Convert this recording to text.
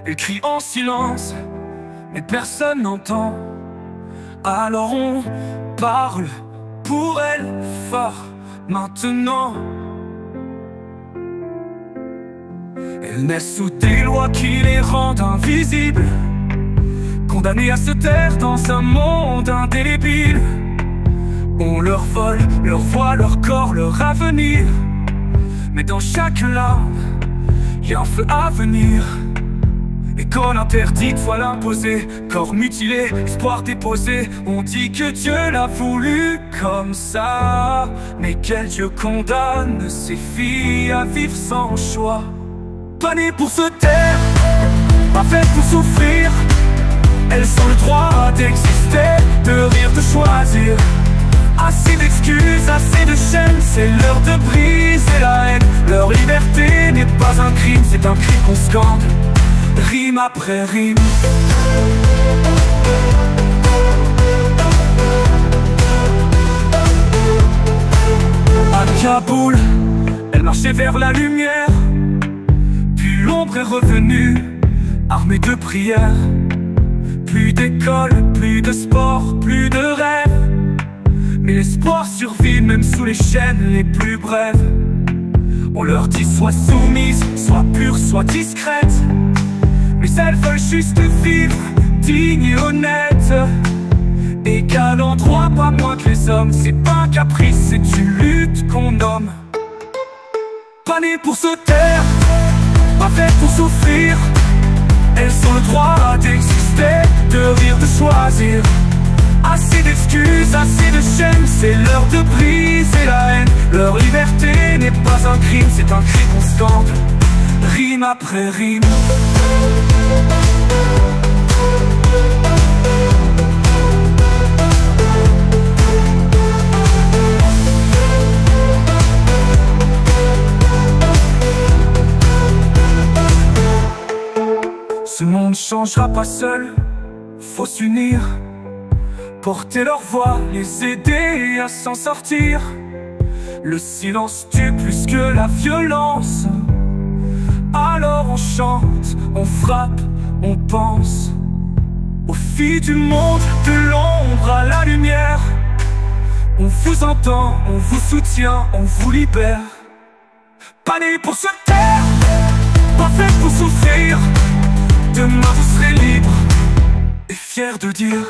Elle crie en silence, mais personne n'entend. Alors on parle pour elle fort maintenant. Elle naît sous des lois qui les rendent invisibles, condamnés à se taire dans un monde indélébile. On leur vole leur voix, leur corps, leur avenir. Mais dans chaque larme, il y a un feu à venir. École interdite, voile imposée, corps mutilé, espoir déposé. On dit que Dieu l'a voulu comme ça, mais quel Dieu condamne ces filles à vivre sans choix? Pas nées pour se taire, pas faites pour souffrir. Elles ont le droit d'exister, de rire, de choisir. Assez d'excuses, assez de chaînes, c'est l'heure de briser la haine. Leur liberté n'est pas un crime, c'est un cri qu'on scande, rime après rime. À Kaboul, elle marchait vers la lumière, puis l'ombre est revenue, armée de prières. Plus d'école, plus de sport, plus de rêve, mais l'espoir survit même sous les chaînes les plus brèves. On leur dit sois soumise, sois pure, sois discrète, mais elles veulent juste vivre digne et honnête. Égal en droit, pas moins que les hommes. C'est pas un caprice, c'est une lutte qu'on nomme. Pas nées pour se taire, pas faites pour souffrir. Elles ont le droit d'exister, de rire, de choisir. Assez d'excuses, assez de chaînes, c'est l'heure de briser la haine. Leur liberté n'est pas un crime, c'est un cri qu'on scande, rime après rime. Ce monde changera pas seul, faut s'unir, porter leur voix, les aider à s'en sortir. Le silence tue plus que la violence. Alors on chante, on frappe, on pense aux filles du monde, de l'ombre à la lumière. On vous entend, on vous soutient, on vous libère. Pas nées pour se taire, pas faites pour souffrir. Demain vous serez libre et fiers de dire